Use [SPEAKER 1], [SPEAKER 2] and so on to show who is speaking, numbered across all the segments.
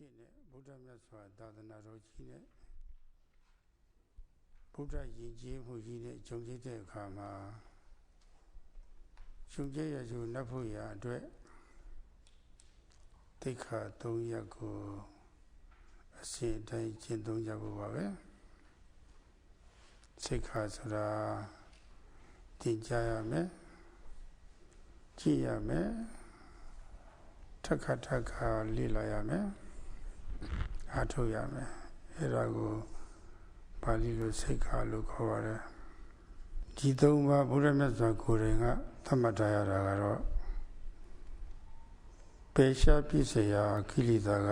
[SPEAKER 1] ဖြစ်နဲ့ဗုဒ္ဓမြတ်စွာသာသနာတော်ကြီးနဲ့ဗုဒ္ဓယဉ်ကျေးမှုကြီးနဲ့ဂျုံကျိတဲ့အခါမှာဂျုံကျိရစုနတ်ဖို့ရာအတွက်တိခါ၃ရပ်ကိုအစဉ်အတိုင်းကျင့်သုံးကြဖို့ပါပဲစိတ်ခါဆိုတာသင်ကြားရမယ်ကြည့်ရမယ်ထက်ခါလေ့လာရမယ်အားထုတ်ရမယ်အဲ့ဒါကိုပါဠိလိုစိတ်ခါလို့ခေါ်ပါတယ်ဒီသုံးပါးဘုရားမြတ်စွာကိုယ်တိုင်ကသတ်မှတ်ထားရတာကတော့ပေရှားပြည့်စရာကိလေသာက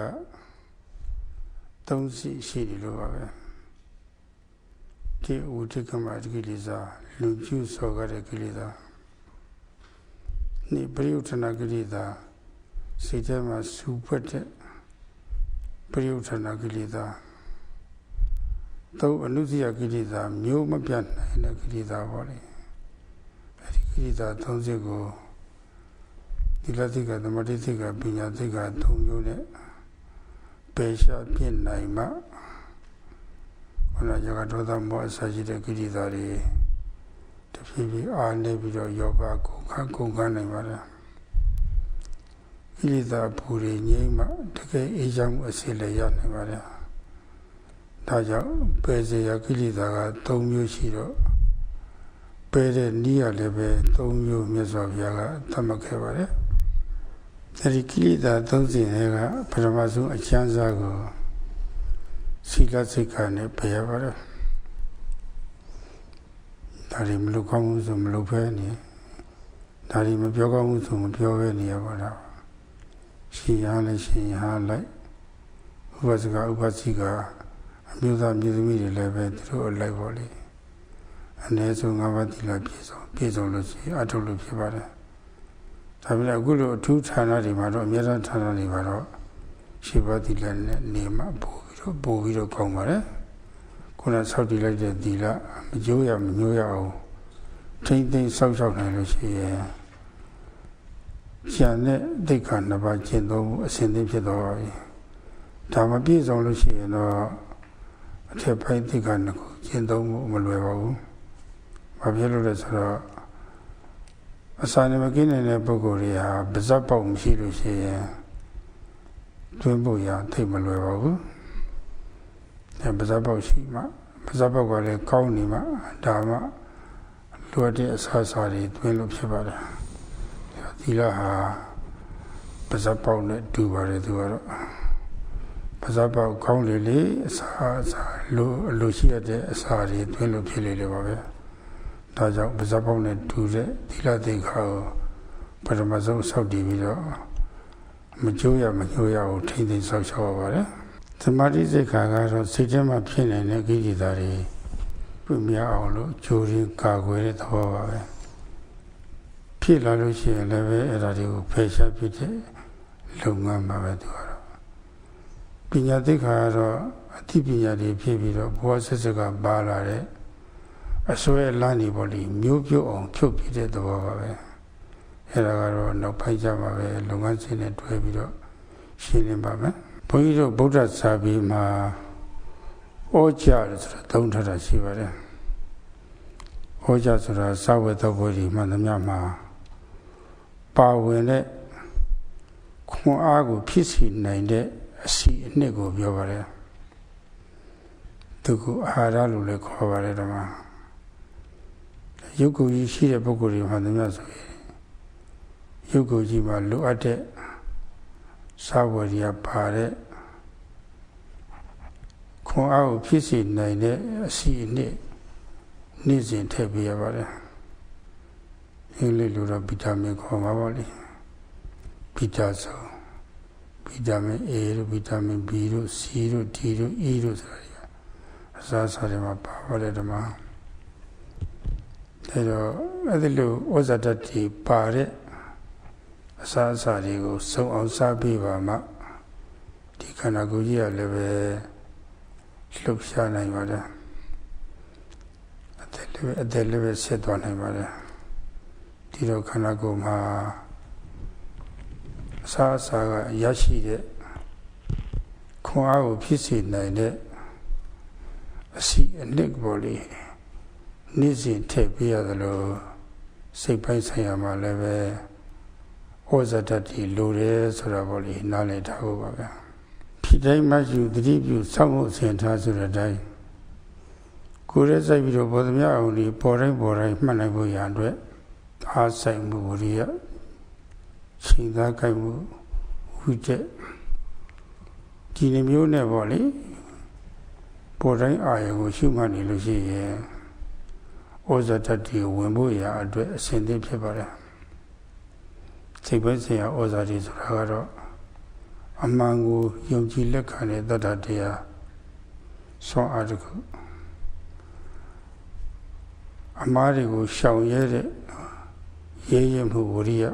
[SPEAKER 1] ၃စီရှိတယ်လို့ပါပဲဒီဝိတ္တကမကိလေသာလူကျူစောကတဲ့ကိလေသာနိပရိယုထနာကိလေသာစိတ်ထဲမှာစူပွက်တဲ့ပရိယုထနာကိလေသာသုံးအနုစရကိလေသာမျိုးမပြတ်နိုင်တဲ့ကိလေသာပေါ့လေအဲဒီကိလေသာ၃စိတ်ကိုဒီလသိကသမတိသိကပညာသိက၃မျိုးနဲ့ပယ်ရှားပြစ်နိုင်မှခန္ဓာယောဂဒေါသမောအစရှိတဲ့ကိလေသာတွေတဖြည်းဖြည်းအားနေပြီးတော့ယောဂကုန်ခန်းနိုင်ပါလားကိလေသာပူတွေငြိမ်းမှတကယ်အေးချမ်းမှုအစစ်လည်းရနိုင်ပါလားဒါကြောင့်ပယ်စရာကိလေသာက၃မျိုးရှိတော့ပယ်တဲ့နည်းရလည်းပဲ၃မျိုးမြတ်စွာဘုရားကသတ်မှတ်ခဲ့ပါတယ်အဲဒီကိလေသာ၃စီတွေကပထမဆုံးအချမ်းစားကိုစီလစိတ်ခါနဲ့ပယ်ရပါတယ်ဒါတွေမလုပ်ကောင်းမှုဆိုမလုပ်ဖဲနေဒါတွေမပြောကောင်းမှုဆိုမပြောဖဲနေရပါတော့ရှင်ရလည်းရှင်ရလိုက်ဥပစကဥပစီကအမျိုးသားမျိုးသမီးတွေလည်းပဲသူတို့အလိုက်ပါလေအနည်းဆုံး၅ပါးသီလပြည့်စုံလို့ရှိရင်အထုတ်လို့ဖြစ်ပါတယ်ဒါပေမဲ့အခုလိုအထူးဌာနတွေမှာတော့အများအားဌာနတွေမှာတော့ရှိပါသီလနဲ့နေမှပို့ပြီးတော့ကောင်းပါတယ်ခုနဆောက်တည်လိုက်တဲ့သီလမကျိုးရမညိုးရအောင်ထိမ့်သိမ့်ဆောက်ရှောက်နိုင်လို့ရှိရင်ကျန်တဲ့ဒိဋ္ဌာနှစ်ပါးကျင့်သုံးအစဉ်သင်းဖြစ်သွားပါပြီဒါမပြည့်စုံလို့ရှိရင်တော့အထက်ပိုင်းဒိဋ္ဌာနှစ်ခုကျင့်သုံးမှုမလွယ်ပါဘူးဘာဖြစ်လို့လဲဆိုတော့အစာနဲ့မကင်းတဲ့ပုဂ္ဂိုလ်တွေဟာပါဇက်ပေါက်မရှိလို့ရှိရင်တွင်းဖို့ရသိမလွယ်ပါဘူးအဲပါဇက်ပေါက်ရှိမှပါဇက်ပေါက်ကလည်းကောင်းနေမှဒါမှလိုအပ်တဲ့အစာတွေတွင်းလို့ဖြစ်ပါတယ်သီလဟာပါဇက်ပေါက်နဲ့တူပါတယ်သူကတော့ပါဇက်ပေါက်ကောင်းလေအစာလိုရှိရတဲ့အစာတွေတွင်းလို့ဖြစ်လေပါပဲဒါကြောင့်ပါဇက်ပေါက်နဲ့တူတဲ့သီလသိက္ခာကိုပထမဆုံးဆောက်တည်ပြီးတော့မကျိုးရမညှိုးရအောင်ထိမ့်သိမ်းဆောက်ရှောက်ရပါတယ်သမာဓိသိက္ခာကတော့စိတ်ထဲမှာဖြစ်နေတဲ့ကိလေသာတွေပြမြအောင်လို့ကြိုးရင်းကာကွယ်တဲ့သဘောပါပဲဖြစ်လာလို့ရှိရင်လည်းပဲအဲ့ဒါတွေကိုဖယ်ရှားဖြစ်တဲ့လုပ်ငန်းပါပဲသူကတော့ပညာသိက္ခာကတော့အသိပညာတွေဖြစ်ပြီးတော့ဘဝဆက်ဆက်ကပါလာတဲ့အစွဲလမ်းနေပေါ်လိမျိုးပြုတ်အောင်ဖြုတ်ပြတဲ့သဘောပါပဲအဲ့ဒါကတော့နောက်ပိုင်းကျမှာပဲလုပ်ငန်းစဉ်နဲ့တွဲပြီးတော့ရှင်းလင်းပါမယ်ဘုန်းကြီးတို့ဗုဒ္ဓစာပေမှာဩကြလို့ဆိုတာသုံးထားတာရှိပါတယ်ဩကြဆိုတာစာဝတ်တော်ဘုရားမှန်သမျှမှာပါဝင်တဲ့ခွန်အားကိုဖြစ်စေနိုင်တဲ့အစီအနှစ်ကိုပြောပါတယ်သူကအာဟာရလို့လည်းခေါ်ပါတယ်ဓမ္မရုပ်ကိုယ်ကြီးရှိတဲ့ပုဂ္ဂိုလ်တွေမှန်သမျှဆိုရင်ရုပ်ကိုယ်ကြီးမှာလိုအပ်တဲ့စာဝတ်ရပါတဲ့ခွန်အားကိုဖြစ်စေနိုင်တဲ့အစီအနှစ်နေ့စဉ်ထည့်ပေးရပါတယ်အင်္ဂလိပ်လိုတော့ဗီတာမင်ခေါ်မှာပါလေဗီတာဆိုဗီတာမင် A တို့ဗီတာမင် B တို့ C တို့ D တို့ E တို့ဆိုတာအစားစားတွေမှာပါပါတယ်ဓမ္မဒါတော့အဲ့ဒီလိုဩဇာတတိပါတဲ့အစားအစာတွေကိုစုံအောင်စားပြီးပါမှဒီခန္ဓာကိုယ်ကြီးကလည်းပဲလှုပ်ရှားနိုင်ပါတယ်အသက်လည်းပဲဆက်သွားနိုင်ပါတယ်ဒီတော့ခန္ဓာကိုယ်မှာအစားအစာကရရှိတဲ့ ခွန်အားကိုဖြစ်စေနိုင်တဲ့အစီအနှစ်ပေါ်လေနေ့စဉ်ထည့်ပေးရသလိုစိတ်ပိုင်းဆိုင်ရာမှာလည်းပဲဩဇာတတိလိုတယ်ဆိုတာပေါ်လေနားလည်ထားဖို့ပါဗျာဖြစ်တိုင်းမှယူသတိပြုစောင့်ဖို့အစဉ်ထားဆိုတဲ့အတိုင်းကိုယ်ရဲ့စိုက်ပြီးတော့ဘောဓမြအောင်ဒီပေါ်တိုင်းမှတ်နိုင်ဖို့ရအတွက်အားဆိုင်မှုဝိရိယချိန်သားကြိုက်မှုဝိတက်ဒီလိုမျိုးနဲ့ပေါ့လေပေါ်တိုင်းအာရုံကိုရှုမှတ်နေလို့ရှိရင်ဩဇာတတိဝင်ဖို့ရအတွက်အစဉ်သင့်ဖြစ်ပါတယ်စိတ်ပိုင်းဆိုင်ရာဩဇာတိဆိုတာကတော့အမှန်ကိုယုံကြည်လက်ခံတဲ့တတ္တတရားဆွမ်းအားတစ်ခုအမှားတွေကိုရှောင်ရဲတဲ့ရဲရဲမှုဝိရိယ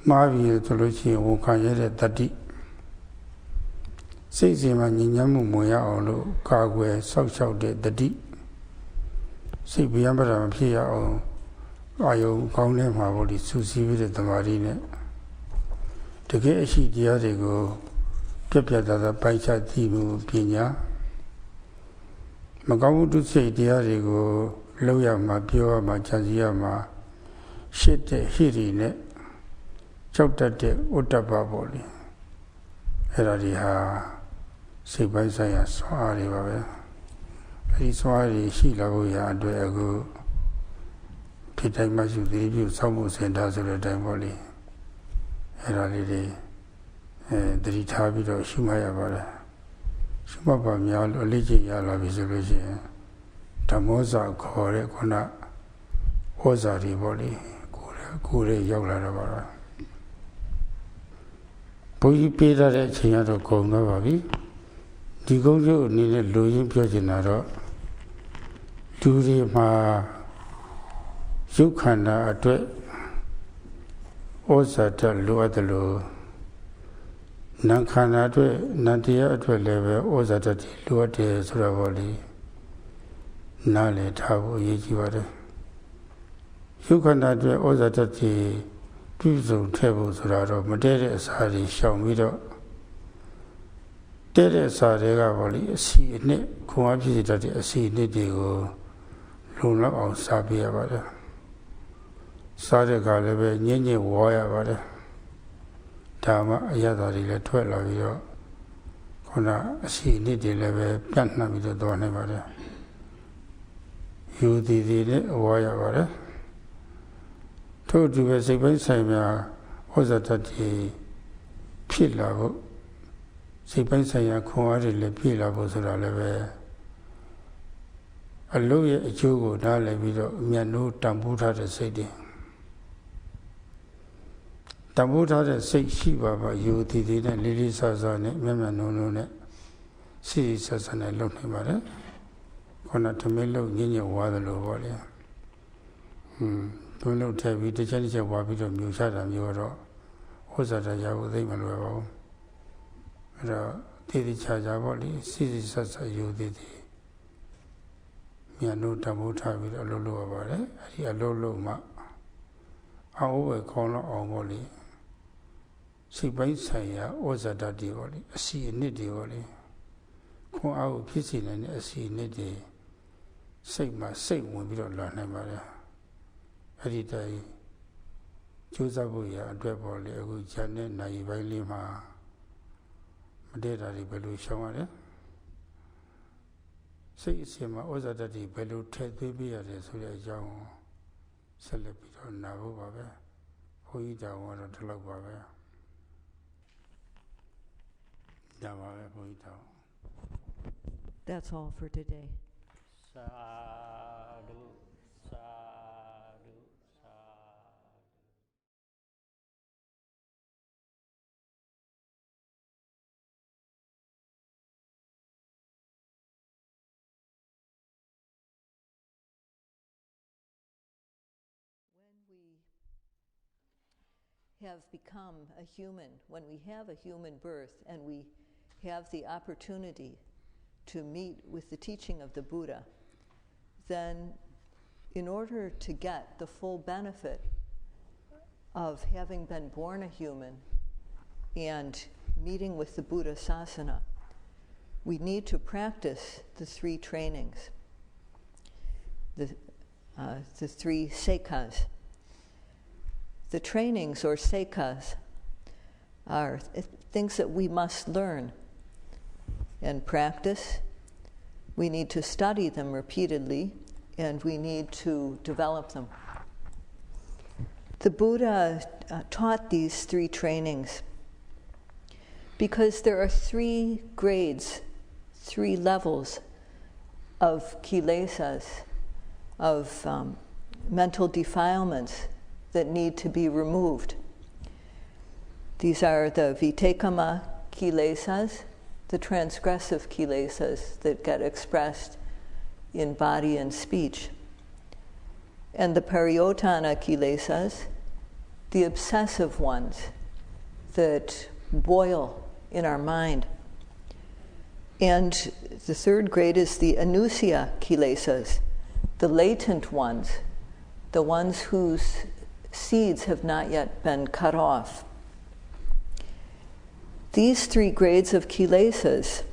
[SPEAKER 1] မှားပြီးဆိုလို့ရှိရင်ဝန်ခံရတဲ့တတိစိတ်စဉ်မှာညဉ့်ညမ်းမှုမဝင်ရအောင်လို့ကာကွယ်စောင့်ရှောက်တဲ့တတိစိတ်ဗျံပဒမဖြစ်ရအောင်အာယုံကောင်းတဲ့မှာပေါ့ဒီစူးစီးပြီးတဲ့သမာဓိနဲ့တကယ်အရှိတရားတွေကိုပြတ်ပြတ်သားသားပိုက်ချသိမှုပညာမကောင်းမှုတုစိတ်တရားတွေကိုလောက်ရမှာပြောရမှာကြံစည်ရမှာရှစ်တဲ့ဟိရိနဲ့ကြောက်တတ်တဲ့ဥတ္တပပေါ့လေအဲ့ဒါဒီဟာစိတ်ပိုင်းဆိုင်ရာစွမ်းအားတွေပါပဲအဲဒီစွမ်းအားတွေရှိလာဖို့ရာအတွက်အခုဖြစ်တိုင်းမှရှိသေးပြုစောင့်မှုစင်တာဆိုတဲ့အတိုင်းပေါ့လေအဲ့ဒါလေးတွေသတိထားပြီးတော့ရှုမှတ်ရပါတယ်ရှုမှတ်ပါများလို့အလေးကျင့်ရလာပြီဆိုလို့ရှိရင်ဓမ္မောဇာခေါ်တဲ့ခုနဩဇာတွေပေါ့လေကိုယ်ရဲ့ရောက်လာတော့ပါတော့ဘုန်းကြီးပေးတဲ့အချိန်ကတော့ကုန်သွားပါပြီဒီကုန်းကျုပ်အနေနဲ့လူရင်းပြောချင်တာတော့လူတွေမှာရုပ်ခန္ဓာအတွက်ဩဇာတလိုအပ်တယ်လို့နာမ်ခန္ဓာအတွက်နန္တရားအတွက်လည်းပဲဩဇာတတိလိုအပ်တယ်ဆိုတော့ဗောလေနားလည်ထားဖို့အရေးကြီးပါတယ်ရုပ်ခန္ဓာအတွက်ဩဇာတတိပြုစုံထည့်ဖို့ဆိုတာတော့မတည့်တဲ့အစာတွေရှောင်ပြီးတော့တည့်တဲ့အစာတွေကဗောလေအစီအနှစ်ခွန်အားဖြစ်စေတတ်တဲ့အစီအနှစ်တွေကိုလုံလောက်အောင်စားပေးရပါတယ်စားတဲ့အခါလည်းပဲညင်ညင်ဝါရပါတယ်ဒါမှအရသာတွေလည်းထွက်လာပြီးတော့ခုနအစီအနှစ်တွေလည်းပဲပြန့်နှံ့ပြီးတော့သွားနိုင်ပါတယ်ယူသည်တွေနဲ့ဝါရပါတယ်ထို့အတူပဲစိတ်ပိုင်းဆိုင်ရာဩဇာတတိဖြစ်လာဖို့စိတ်ပိုင်းဆိုင်ရာခွန်အားတွေလည်းပြည့်လာဖို့ဆိုတာလည်းပဲအလုံးရဲ့အကျိုးကိုနားလည်ပြီးတော့မြတ်နိုးတန်ဖိုးထားတဲ့စိတ်တွေတန်ဖိုးထားတဲ့စိတ်ရှိပါပါယူသည်တွေနဲ့လေးလေးဆဆနဲ့မြတ်မြတ်နိုးနိုးနဲ့စိတ်ဆဆနဲ့လုပ်နေပါတယ်ခုနသမင်းလုံးညင်ညင်ဝါသလိုပေါ့လေသွင်းလို့ထည့်ပြီးတစ်ချက်ဝါပြီးတော့မြူချတာမျိုးတော့ဩဇာတရားကိုသိမလွယ်ပါဘူးအဲ့တော့တည်တည်ချာချာပေါ့လေစိတ်ဆဆယူသည်တွေမြတ်နိုးတန်ဖိုးထားပြီးတော့အလုပ်လုပ်ရပါတယ်အဲ့ဒီအလုပ်လုပ်မှအောင်ဝယ်ခေါင်းတော့အောင်ပေါ့လေစိတ်ပိုင်းဆိုင်ရာဩဇာတတိပေါ့လေအစီအနှစ်တွေပေါ့လေခွန်အားကိုဖြစ်စေနိုင်တဲ့အစီအနှစ်တွေစိတ်မှာစိတ်ဝင်ပြီးတော့လာနိုင်ပါတယ်အဲ့ဒီတိုင်ကျိုးစားဖို့ရအတွက်ပေါ့လေအခုဉာဏ်နဲ့နိုင်ပိုင်းလေးမှာမတည့်တာတွေဘယ်လိုရှောင်ရလဲစိတ်အစဉ်မှာဩဇာတတိဘယ်လိုထည့်သွင်းပြရတယ်ဆိုတဲ့အကြောင်းဆက်လက်ပြီးတော့နာဖို့ပါပဲဘုန်းကြီးတောင်ကတော့ဒီလောက်ပါပဲဒါပါပဲဘုန်းကြီးတောင်
[SPEAKER 2] That's all for today.
[SPEAKER 3] Sadhu, sadhu, sadhu.
[SPEAKER 2] When we have become a human, when we have a human birth and we have the opportunity to meet with the teaching of the Buddha, then in order to get the full benefit of having been born a human, and meeting with the Buddha Sasana, we need to practice the three trainings, the three sekas. The trainings, or sekas, are things that we must learn and practice. We need to study them repeatedly, and we need to develop them. The Buddha taught these three trainings because there are three grades, three levels of kilesas, of mental defilements that need to be removed. These are the vitekama kilesas, the transgressive kilesas that get expressed in body and speech, and the pariyotana kilesas, the obsessive ones that boil in our mind. And the third grade is the anusya kilesas, the latent ones, the ones whose seeds have not yet been cut off. These three grades of kilesas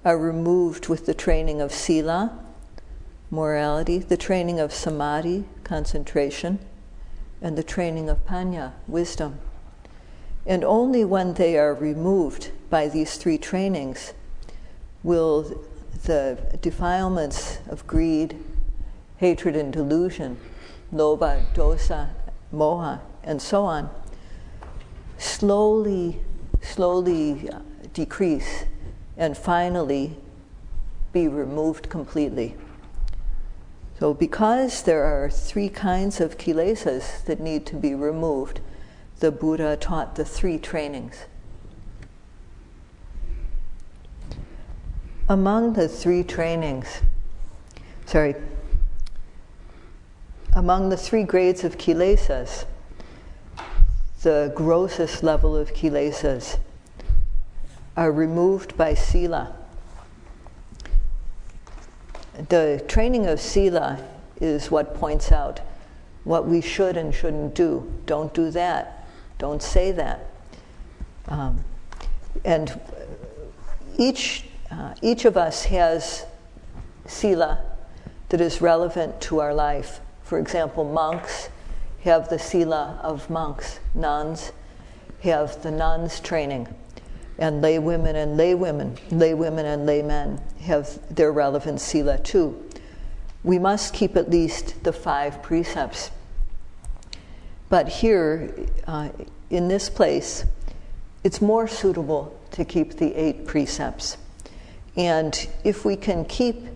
[SPEAKER 2] are removed with the training of sila, morality, the training of samadhi, concentration, and the training of panya, wisdom. And only when they are removed by these three trainings will the defilements of greed, hatred and delusion, lobha, dosa, moha, and so on, slowly decrease and finally be removed completely. So because there are three kinds of kilesas that need to be removed, the Buddha taught the three trainings. Among the three grades of kilesas, the grossest level of kilesas are removed by sila. The training of sila is what points out what we should and shouldn't do. Don't do that. Don't say that. And each of us has sila that is relevant to our life. For example, monks have the sila of monks. Nuns have the nuns training. And lay women and laymen have their relevant sila too. We must keep at least the 5 precepts. But here, in this place, it's more suitable to keep the 8 precepts. And if we can keep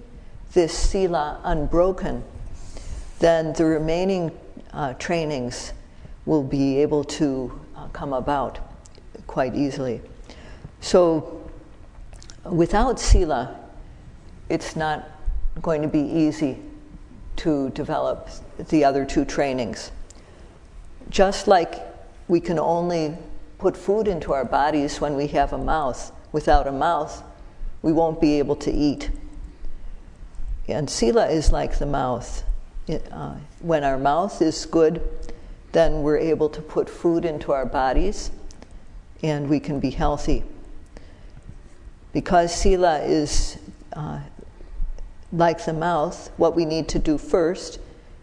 [SPEAKER 2] this sila unbroken, then the remaining trainings will be able to come about quite easily. So without sila, it's not going to be easy to develop the other 2 trainings. Just like we can only put food into our bodies when we have a mouth. Without a mouth, we won't be able to eat. And sila is like the mouth. When our mouth is good, then we're able to put food into our bodies and we can be healthy. Because sila is like the mouth, what we need to do first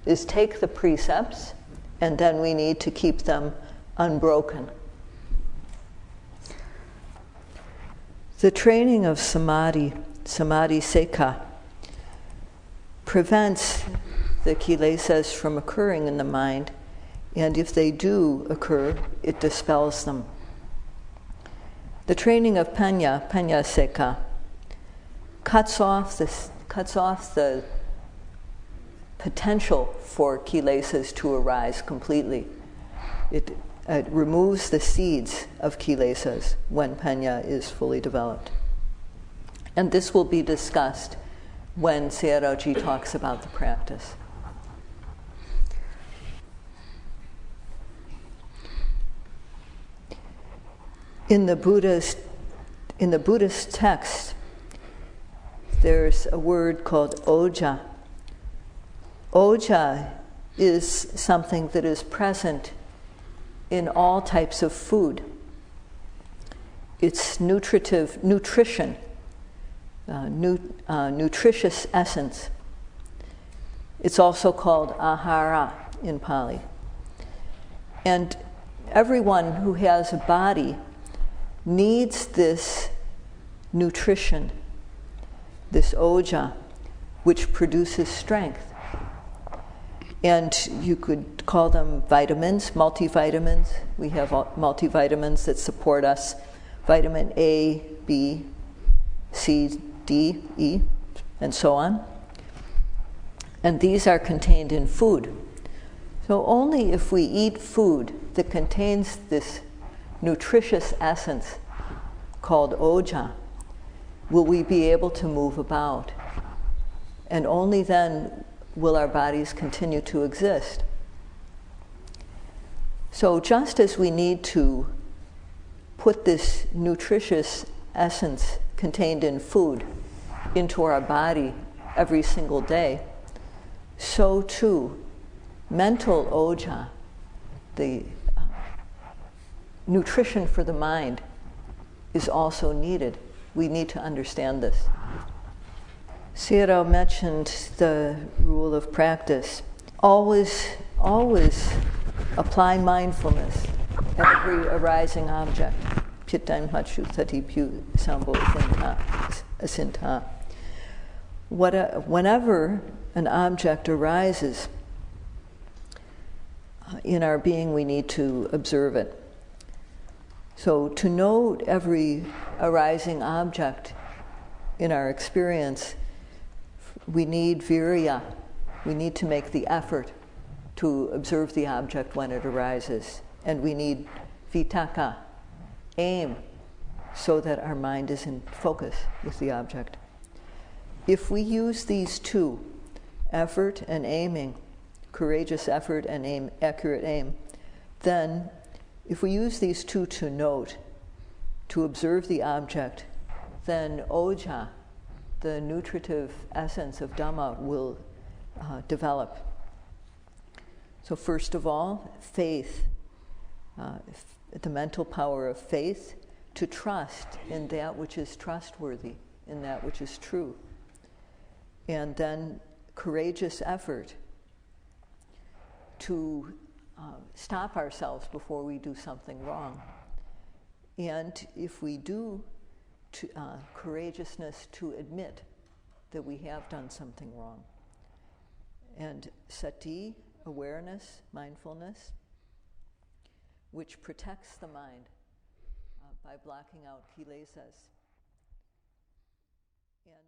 [SPEAKER 2] is take the precepts, and then we need to keep them unbroken. The training of samadhi seka, prevents the kilesas from occurring in the mind, and if they do occur, it dispels them. The training of panya seka, cuts off the potential for kilesas to arise completely. It removes the seeds of kilesas when panya is fully developed. And this will be discussed when Sayadaw talks about the practice. In the Buddhist text, there's a word called oja. Oja is something that is present in all types of food. its nutrition, nutritious essence. It's also called ahara in Pali. And everyone who has a body needs this nutrition, this oja, which produces strength. And you could call them vitamins, multivitamins. We have multivitamins that support us. Vitamin A, B, C, D, E, and so on. And these are contained in food. So only if we eat food that contains this nutritious essence called oja will we be able to move about. And only then will our bodies continue to exist. So just as we need to put this nutritious essence contained in food into our body every single day, so too mental oja, the nutrition for the mind, is also needed. We need to understand this. Sayadaw mentioned the rule of practice. Always apply mindfulness at every arising object. Pitan hachu thati pyu sambo asinta. Whenever an object arises in our being, we need to observe it. So to note every arising object in our experience, we need virya. We need to make the effort to observe the object when it arises. And we need vitaka, aim, so that our mind is in focus with the object. If we use these two, effort and aiming, courageous effort and aim, accurate aim, then if we use these two to note, to observe the object, then oja, the nutritive essence of Dhamma, will develop. So first of all, faith, the mental power of faith, to trust in that which is trustworthy, in that which is true. And then courageous effort to stop ourselves before we do something wrong. And if we do, courageousness to admit that we have done something wrong. And sati, awareness, mindfulness, which protects the mind by blocking out kilesas. And